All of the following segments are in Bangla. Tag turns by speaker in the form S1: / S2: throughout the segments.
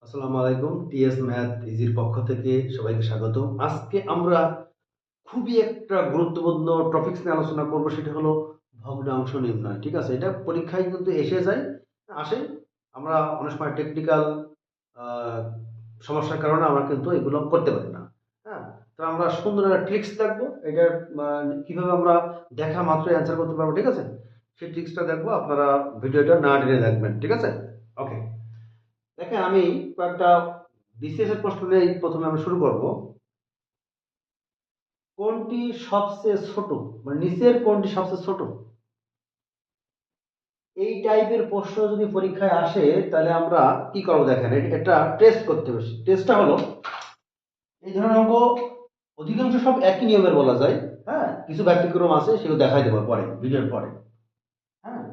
S1: আসসালামু আলাইকুম। টিএস ম্যাথ ইজির পক্ষ থেকে সবাইকে স্বাগত। আজকে আমরা খুবই একটা গুরুত্বপূর্ণ টপিকস নিয়ে আলোচনা করব, সেটা হলো ভগ্নাংশ নির্ণয়। ঠিক আছে? এটা পরীক্ষায় কিন্তু এসে যায়, আসে। আমরা অনেক সময় টেকনিক্যাল আ সমস্যার কারণে আমরা কিন্তু এগুলো করতে পারি না। হ্যাঁ? তো আমরা সুন্দর একটা ট্রিক্স দেখবো। এটার আ কিভাবে আমরা দেখা মাত্রই অ্যান্সার করতে পারবো। ঠিক আছে? সেই ট্রিক্সটা দেখবো। আপনারা ভিডিওটা না টেনে দেখবেন। ঠিক আছে? ওকে। দেখেন, আমি কয়েকটা বিসিএস এর প্রশ্ন দিয়ে প্রথমে আমরা শুরু করব। কোনটি সবচেয়ে ছোট, মানে নিচের কোনটি সবচেয়ে ছোট, এই টাইপের প্রশ্ন যদি পরীক্ষায় আসে তাহলে আমরা কি করবো দেখেন, এটা টেস্ট করতে হবে। টেস্টটা হলো, এই ধরনের অঙ্ক অধিকাংশ সব একই নিয়মের বলা যায়। হ্যাঁ, কিছু ব্যতিক্রম আছে, সেগুলো দেখাই দেবো পরে, ভিডিওর পরে। হ্যাঁ,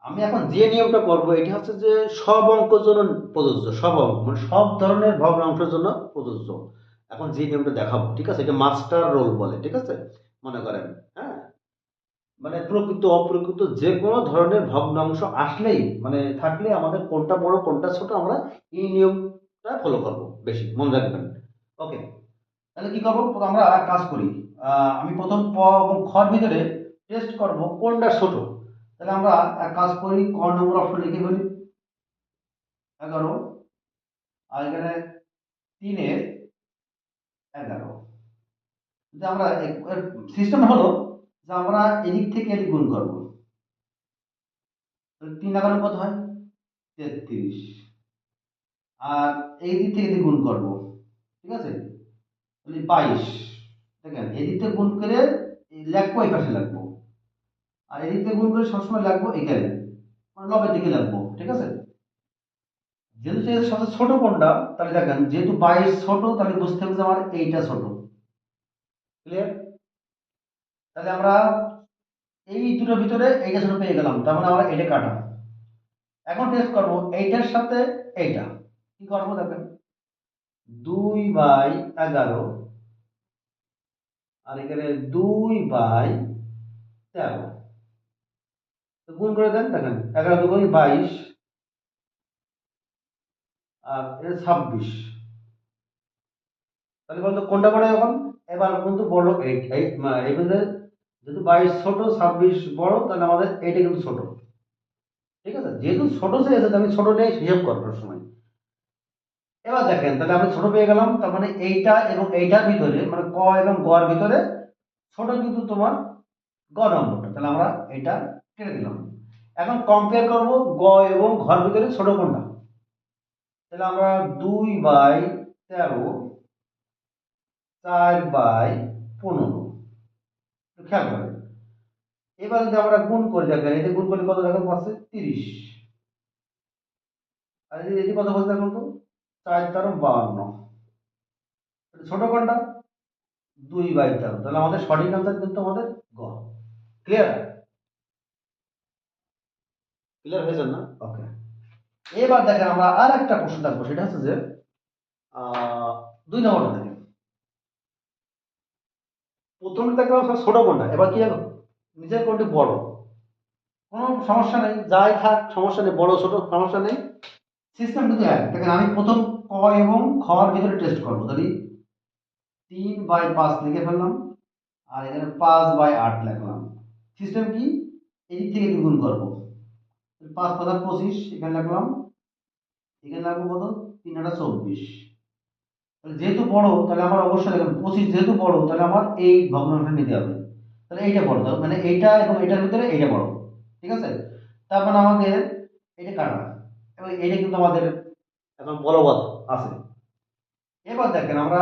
S1: আমি এখন যে নিয়মটা করব এটা হচ্ছে যে সব অঙ্কের জন্য প্রযোজ্য, সব অঙ্ক মানে সব ধরনের ভগ্নাংশের জন্য প্রযোজ্য। এখন যে নিয়মটা দেখাবো, ঠিক আছে, এটা মাস্টার রোল বলে। ঠিক আছে, মনে করেন। হ্যাঁ, মানে প্রকৃত অপ্রকৃত যে কোনো ধরনের ভগ্নাংশ আসলেই, মানে থাকলে আমাদের কোনটা বড় কোনটা ছোট, আমরা এই নিয়মটা ফলো করব, বেশি মনে রাখবেন। ওকে, তাহলে কি করবো, আমরা এক কাজ করি। আমি প্রথম ক এবং খর ভিতরে টেস্ট করব কোনটা ছোট। তাহলে আমরা এক কাজ করি, ক নম্বর অপশন লিখে ফেলি 11, আর এখানে 3-এর 11। যদি আমরা সিস্টেম হলো যে আমরা এদিক থেকে এদিক গুণ করব, তাহলে 3-11 কত হয়? 33। আর এই দিক থেকে এদিক গুণ করব, ঠিক আছে, তাহলে 22। দেখেন, এদিক থেকে গুণ করে লিখবো এই পাশে লিখবো, আর এদিক থেকে গুণ করে সবসময় লিখবো এখানে, মানে লবের দিকে লিখবো। ঠিক আছে, যেহেতু এর সবচেয়ে ছোট কোনটা, তাহলে দেখেন যেহেতু 22 ছোট, তাহলে বুঝতে হবে যে আমার এইটা ছোট। ক্লিয়ার? তাহলে আমরা এই দুটোর ভিতরে এইটা ছোট পেয়ে গেলাম, তার মানে আমরা এটা কাটা। এখন টেস্ট করব এইটার সাথে এইটা, কি করবো দেখেন, 2/11, আর এখানে 2/13। তো গুণ করে দেন, দেখেন 11×2=22, আর এটা 26। তাহলে বলতো কোনটা বড় এখন? এবার কিন্তু বড় এই মধ্যে, যেহেতু 22 ছোট, 26 বড়, তাহলে আমাদের এইটা কিন্তু ছোট। ঠিক আছে, যেহেতু ছোট চেয়েছে, আমি ছোট নিয়ে হিসাব করবার সময়। এবার দেখেন, তাহলে আমি ছোট পেয়ে গেলাম, তার মানে এইটা এবং এইটার ভিতরে, মানে ক এবং গর ভিতরে ছোট কিন্তু তোমার গ নম্বরটা, তাহলে আমরা এটা কেটে দিলাম। এখন কম্পেয়ার করব গ এবং ঘর ভিতরে ছোট কোনটা। তাহলে আমরা 2/13, 4/15, খেয়াল করেন। এবার যদি আমরা গুণ করি, দেখেন এতে গুণ করলে কত দেখেন পাচ্ছে 30, আর এটি কত বলছে দেখুন তো, 4×4=52। ছোট কোনটা? 2/13। তাহলে আমাদের সঠিক আনসার কিন্তু আমাদের গ। ক্লিয়ার? ক্লিয়ার হয়েছে না? ওকে। এবার দেখেন আমরা আর একটা প্রশ্ন দেখবো, সেটা হচ্ছে যে 2 নম্বরটা দেখেন। প্রথমে দেখলাম সব ছোট কোনটা, এবার কি জানো, নিজের কোনটি বড়। কোনো সমস্যা নেই, যাই থাক সমস্যা নেই, বড় ছোট সমস্যা নেই, সিস্টেম কিন্তু এক। দেখেন আমি প্রথম ক এবং খর ভিতরে টেস্ট করবো, তাহলে 3/5 লিখে ফেললাম, আর এখানে 5/8 লিখলাম। সিস্টেম কি, এদিক থেকে দ্বিগুণ করবো, 5×5=25, এখানে লিখলাম, এখানে লাগবো কত, 3×8=24। তাহলে যেহেতু বড়, তাহলে আমার অবশ্যই দেখেন 25 যেহেতু বড়, তাহলে আমার এই ভগ্নাংশটা নিতে হবে। তাহলে এইটা বড়, তাহলে মানে এইটা এবং এটার ভিতরে এইটা বড়। ঠিক আছে, তার মানে আমাদের এটা কাটা, এবং এটা কিন্তু আমাদের এখন বলবৎ আছে। এবার দেখেন আমরা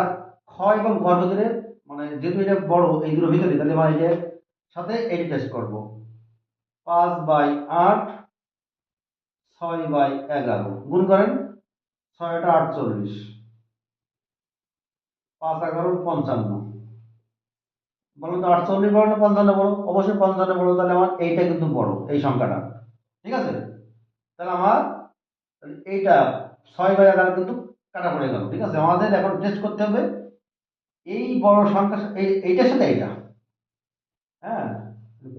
S1: খ এবং ঘর ভিতরে, মানে যেহেতু এটা বড় এই দুটোর ভিতরে, তাহলে আমরা এটার সাথে এইটা টেস্ট করবো। 5/8, 6/11 গুণ করেন, 6×8=48, 5×11=55। বলুন তো 48 বড় না 55 বড়? অবশ্যই 55 বড়, তাহলে আমার এইটা কিন্তু বড়, এই সংখ্যাটা। ঠিক আছে, তাহলে আমার, তাহলে এইটা 6/11 কিন্তু কাটা পড়ে গেল। ঠিক আছে, আমাদের এখন টেস্ট করতে হবে এই বড় সংখ্যা এইটার সাথে এইটা। হ্যাঁ,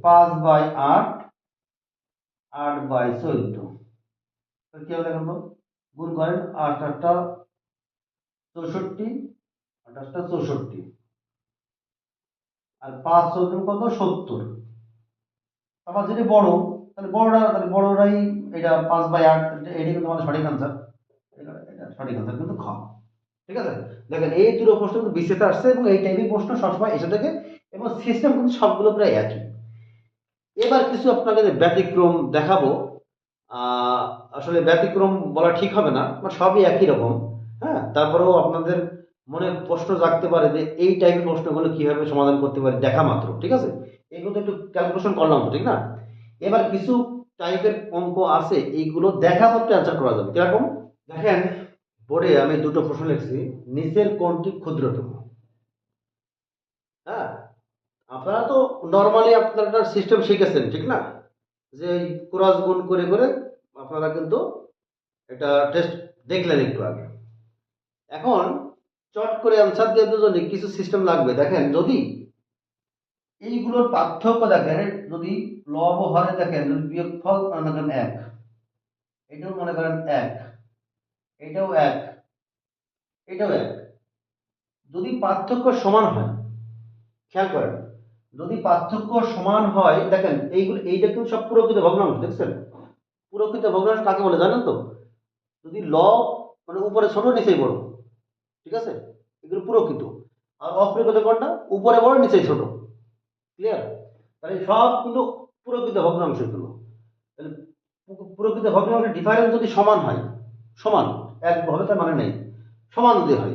S1: 5/8, 8/14, কি হবে দেখুন তো, গুণ করেন 8 8টা 64, 28টা 64, আর 5 14 কত 70। আবার যদি বড়, তাহলে বড়রাই এটা 5/8, এটা কিন্তু আমাদের সঠিক আনসার। এটা সঠিক আনসার কিন্তু খ। ঠিক আছে, দেখেন এই দুটো প্রশ্ন কিন্তু বিসিতে আসছে এবং এই টাইপের প্রশ্ন সবসময় এসে থাকে এবং সিস্টেম কিন্তু সবগুলো প্রায় একই। এবার কিছু আপনাকে ব্যতিক্রম দেখাবো। আসলে ব্যতিক্রম বলা ঠিক হবে না, সবই একই রকম। হ্যাঁ, তারপরেও আপনাদের মনে প্রশ্ন জাগতে পারে যে এই টাইপের প্রশ্নগুলো কিভাবে সমাধান করতে পারি দেখা মাত্র। ঠিক আছে, এগুলো তো একটু ক্যালকুলেশন করলাম তো, ঠিক না? এবার কিছু টাইপের অঙ্ক আছে, এইগুলো দেখা মাত্র অ্যান্সার করা যাবে। কিরকম দেখেন, বোর্ডে আমি দুটো প্রশ্ন লিখছি, নিচের কোনটি ক্ষুদ্রতম। হ্যাঁ, আপনারা তো নর্মালি আপনারা সিস্টেম শিখেছেন, ঠিক না? যে ক্রস গুণ করে করে আপনারা কিন্তু এটা টেস্ট দেখলেন একটু আগে। এখন চট করে অ্যান্সার দেওয়ার জন্য কিছু সিস্টেম লাগবে। দেখেন, যদি এইগুলোর পার্থক্য দেখেন, যদি লব ও হরে দেখেন, যদি বিয়োগফল মনে করেন 1, এটাও মনে করেন 1, এটাও 1, এটাও 1, যদি পার্থক্য সমান হয়, খেয়াল করেন, যদি পার্থক্য সমান হয়, দেখেন এইগুলো, এইটা কিন্তু সব প্রকৃত ভগ্নাংশ। দেখছেন, প্রকৃত ভগ্নাংশ কাকে বলে জানেন তো? যদি লব মানে উপরে ছোট নিচেই বড়, ঠিক আছে, এগুলো প্রকৃত। আর অপ্রকৃত কোনটা? উপরে বড় নিচে ছোট। ক্লিয়ার? তাহলে সব কিন্তু প্রকৃত ভগ্নাংশ এগুলো। তাহলে প্রকৃত ভগ্নাংশের ডিফারেন্স যদি সমান হয়, সমান এক হবে তার মানে নেই, সমান যদি হয়,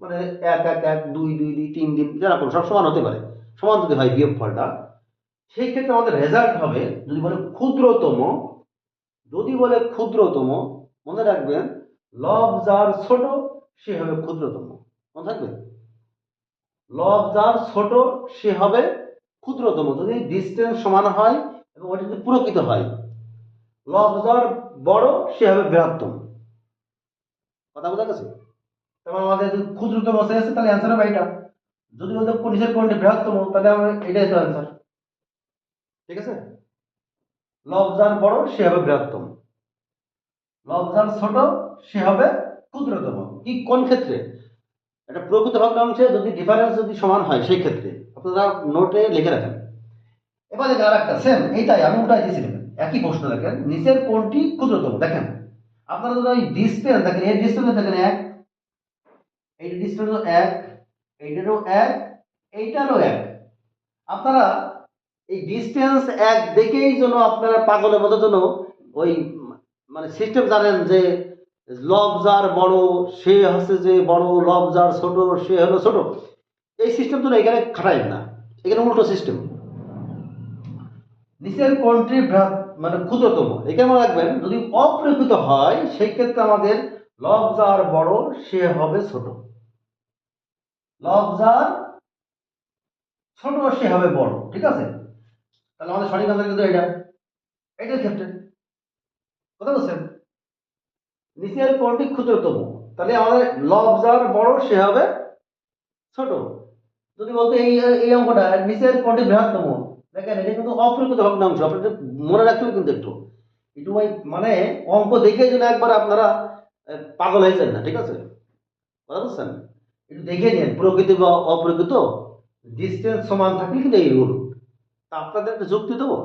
S1: মানে 1 1 1 2 2 2 3 3 যেরকম সব সমান হতে পারে, সমান যদি হয় বিয়োগফলটা, সেই ক্ষেত্রে আমাদের রেজাল্ট হবে, যদি বলে ক্ষুদ্রতম, যদি বলে ক্ষুদ্রতম, মনে রাখবেন লব যার ছোট সে হবে ক্ষুদ্রতম। মনে থাকবে, লব যার ছোট সে হবে ক্ষুদ্রতম, যদি ডিস্টেন্স সমান হয় এবং ওটা যদি প্রকৃত হয়। লব যার বড় সে হবে বৃহত্তম। কথা বোঝা গেছে? তারপর আমাদের যদি ক্ষুদ্রতম আছে তাহলে অ্যান্সার হবে এটা। যদি বলতে নিচের কোনটি বৃহত্তম, তাহলে আমার এটাই তো অ্যান্সার। ঠিক আছে, লব যার বড় সে হবে বৃহত্তম, লব যার ছোট সে হবে ক্ষুদ্রতম। কি কোন ক্ষেত্রে? একটা প্রকৃত ভগ্নাংশে যদি ডিফারেন্স যদি সমান হয় সেই ক্ষেত্রে আপনারা নোটে লিখে রাখেন। এবার দেখেন আর একটা সেম, এইটাই আমি উল্টাই দিয়েছিলাম, একই প্রশ্ন। দেখেন নিচের কোনটি ক্ষুদ্রতম। দেখেন আপনারা যদি ওই ডিসটেন্স দেখেন, এই ডিসটেন্স দেখেন 1, এই ডিসটেন্সও 1, এইটারও 1, এইটারও 1। আপনারা এই ডিসটেন্স 1 দেখেই যেন আপনারা পাগলের মতো যেন ওই মানে সিস্টেম জানেন যে লব যার বড় সে হচ্ছে যে বড়, লব যার ছোট সে হলো ছোট। এই সিস্টেম তো এখানে খাটাই না, এখানে উল্টো সিস্টেম। নিচের কোনটি মানে ক্ষুদ্রতম, এখানে মনে রাখবেন যদি অপ্রকৃত হয় সেই ক্ষেত্রে আমাদের লব যার বড় সে হবে ছোট, লব যার ছোট সে হবে বড়। ঠিক আছে, তাহলে আমাদের সঠিক আনসার কিন্তু এটা, এটার ক্ষেত্রে। কথা বলছেন, নিচের কোনটি ক্ষুদ্রতম, তাহলে আমাদের লব যার বড় সে হবে ছোট। যদি বলতে এই এই অঙ্কটা নিচের কোনটি বৃহত্তম, দেখেন এটা কিন্তু অপ্রকৃত ভগ্নাংশ, আপনাদের মনে রাখতে হবে কিন্তু একটু একটু ওই মানে অঙ্ক দেখে যেন একবার আপনারা পাগল হয়ে যান না। ঠিক আছে, কথা বুঝছেন, একটু দেখে নিন প্রকৃত বা অপ্রকৃত, ডিস্টেন্স সমান থাকলে কিন্তু এই রুল। তা আপনাদের একটা যুক্তি দেবো,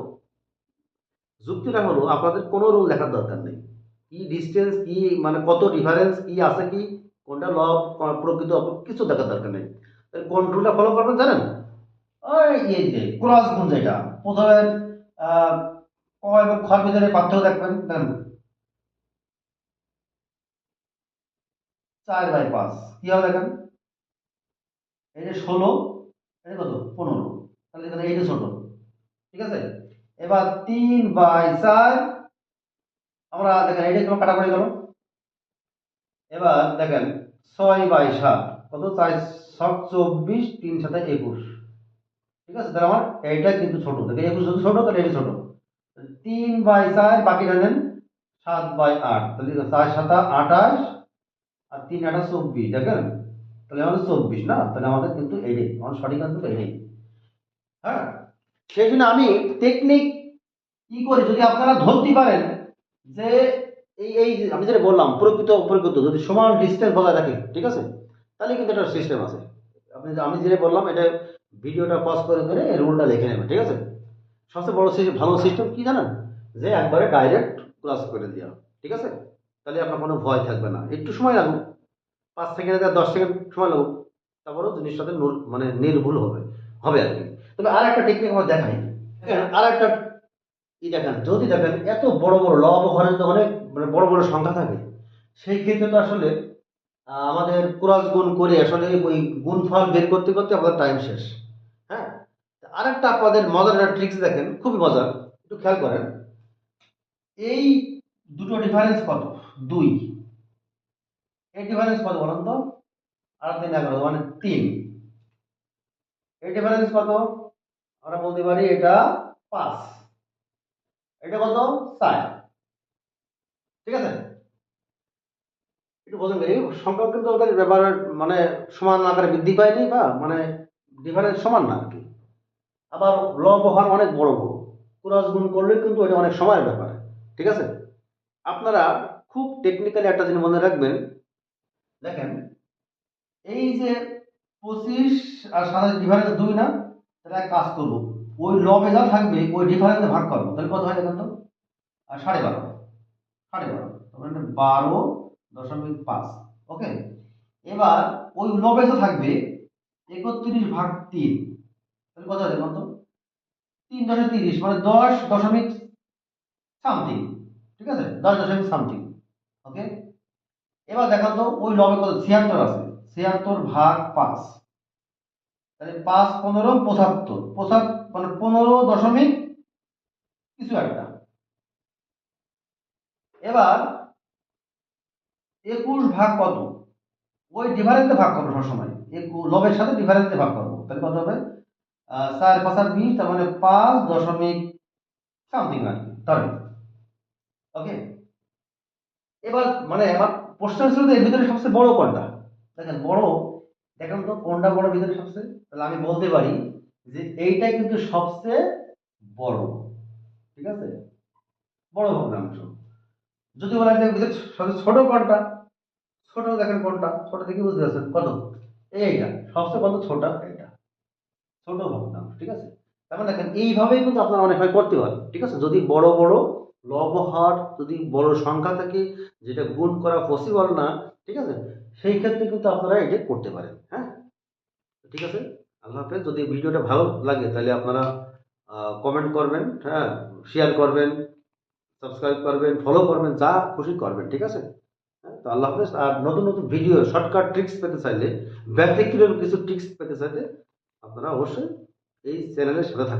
S1: যুক্তিটা হলো আপনাদের কোনো রুল লেখার দরকার নেই, কি ডিস্টেন্স কি মানে কত ডিফারেন্স কি আছে, কি কোনটা লব প্রকৃত কিছু দেখার দরকার নেই। কোন রুলটা ফলো করবেন জানেন? ওই এই যে ক্রস গুণ, যেটা প্রথমে আহ ক এবং খর ভিতরে পার্থক্য দেখবেন। দেখেন 4/5 কি হবে, দেখেন এই যে 16, এটা কত 15, তাহলে এখানে এইটা ছোট। ঠিক আছে, এবার 3/4, আমরা দেখেন এইটা তোমার কাটাকুটি করো। এবার দেখেন 6/7 কত, 4 7 24, 3 7 21। ঠিক আছে, তাহলে আমার এইটা কিন্তু ছোট, দেখেন 21 যদি ছোট তাহলে এটা ছোট। 3/4 বাকিটা নেন 7/8, তাহলে 4 7 28 আর 3 8 24, দেখেন তাহলে আমাদের 24 না, তাহলে আমাদের কিন্তু এইটাই আমাদের সঠিক আনসার এইটাই। হ্যাঁ, সেই জন্য আমি টেকনিক কি করি, যদি আপনারা ধরতে পারেন যে এই যে আমি যেটা বললাম প্রকৃত অপ্রকৃত যদি সমান ডিস্টেন্স বজায় থাকে, ঠিক আছে, তাহলে কিন্তু একটা সিস্টেম আছে। আমি যেটা বললাম এটা ভিডিওটা পজ করে করে এই রুলটা লিখে নেবেন, ঠিক আছে। সবচেয়ে বড় ভালো সিস্টেম কি জানেন, যে একবারে ডাইরেক্ট ক্লাস করে দেওয়া, ঠিক আছে। তাহলে আপনার কোনো ভয় থাকবে না, একটু সময় লাগুক, 5 সেকেন্ড 10 সেকেন্ড সময় লাগুক, তারপরেও জিনিসটাতে মানে নির্ভুল হবে হবে আর কি। তবে আর একটা টেকনিক আমরা দেখাই, দেখেন আর একটা দেখেন, যদি দেখেন এত বড় বড় লব ঘরে যদি অনেক মানে বড় বড় সংখ্যা থাকে, সেই ক্ষেত্রে তো আসলে আমাদের ক্রস গুণ করে আসলে ওই গুণফল বের করতে করতে আমাদের টাইম শেষ। হ্যাঁ, আরেকটা আপনাদের মজার একটা ট্রিক্স দেখেন, খুবই মজার, একটু খেয়াল করেন। এই দুটো ডিফারেন্স কত? 2। এই ডিফারেন্স কত বলুন তো? 8 3 11 মানে 3। এই ডিফারেন্স কত? আমরা বলতে পারি এটা 5। এটা কত? 4। ঠিক আছে, একটু বোঝেন, এই সংখ্যা কিন্তু ওদের ব্যবহারের মানে সমান আকারে বৃদ্ধি পায়নি, বা মানে ডিফারেন্স সমান না আর কি। আবার লব হর অনেক বড় বড়, ক্রস গুণ করলে কিন্তু এটা অনেক সময়ের ব্যাপার, ঠিক আছে। আপনারা খুব টেকনিক্যালি একটা জিনিস মনে রাখবেন, দেখেন এই যে 25 আর 27 ডিফারেন্স 2 না, তাহলে এক কাজ করবো, ওই লবে যা থাকবে ওই ডিফারেন্সে ভাগ করবো, তাহলে কত হয় দেখেন তো? আর 12.5, 12.5 তাহলে 12.5। ওকে, এবার ওই লবে যা থাকবে 31/3, তাহলে কত হয় দেখুন তো? 3 × 10 = 30, মানে 10 দশমিক সামথিং, ঠিক আছে, 10 দশমিক সামথিং। ওকে, এবার দেখান তো ওই লবে কত? 76 আছে, 76/5, তাহলে 5 15 75, 75 মানে 15 দশমিক কিছু একটা। এবার 21 ভাগ কত? ওই ডিফারেন্সে ভাগ করবো সবসময়, লবের সাথে ডিফারেন্সে ভাগ করবো, তাহলে কত হবে? 4 5 আর 20, তার মানে 5 দশমিক সামথিং আর কি, ধরেন। ওকে, এবার মানে আমার প্রশ্ন ছিল যে এর ভিতরে সবচেয়ে বড় কোনটা? দেখেন বড়, দেখেন তো কোনটা বড় ভিতরে সবচেয়ে, তাহলে আমি বলতে পারি যে এইটাই কিন্তু সবচেয়ে বড়, ঠিক আছে, বড় ভগ্নাংশ। যদি বলা যায় ভিতরে সবচেয়ে ছোট কোনটা, ছোট দেখেন কোনটা, ছোট থেকে বুঝতে পারছেন কত? এইটা সবচেয়ে কত ছোট, এটা ছোট ভগ্নাংশ, ঠিক আছে। তারপর দেখেন এইভাবেই কিন্তু আপনারা অনেক সময় করতে পারেন, ঠিক আছে। যদি বড় বড় লব হর যদি বড় সংখ্যা থাকে যেটা গুণ করা পসিবল না, ঠিক আছে, সেই ক্ষেত্রে কিন্তু আপনারা এটা করতে পারেন। হ্যাঁ, ঠিক আছে, আল্লাহ হাফেজ। যদি ভিডিওটা ভালো লাগে তাহলে আপনারা কমেন্ট করবেন, হ্যাঁ, শেয়ার করবেন, সাবস্ক্রাইব করবেন, ফলো করবেন, যা খুশি করবেন, ঠিক আছে। হ্যাঁ, তো আল্লাহ হাফেজ। আর নতুন নতুন ভিডিও শর্টকাট ট্রিক্স পেতে চাইলে, ব্যতিক্রম কিছু ট্রিক্স পেতে চাইলে আপনারা অবশ্যই এই চ্যানেলের সাথে থাকুন।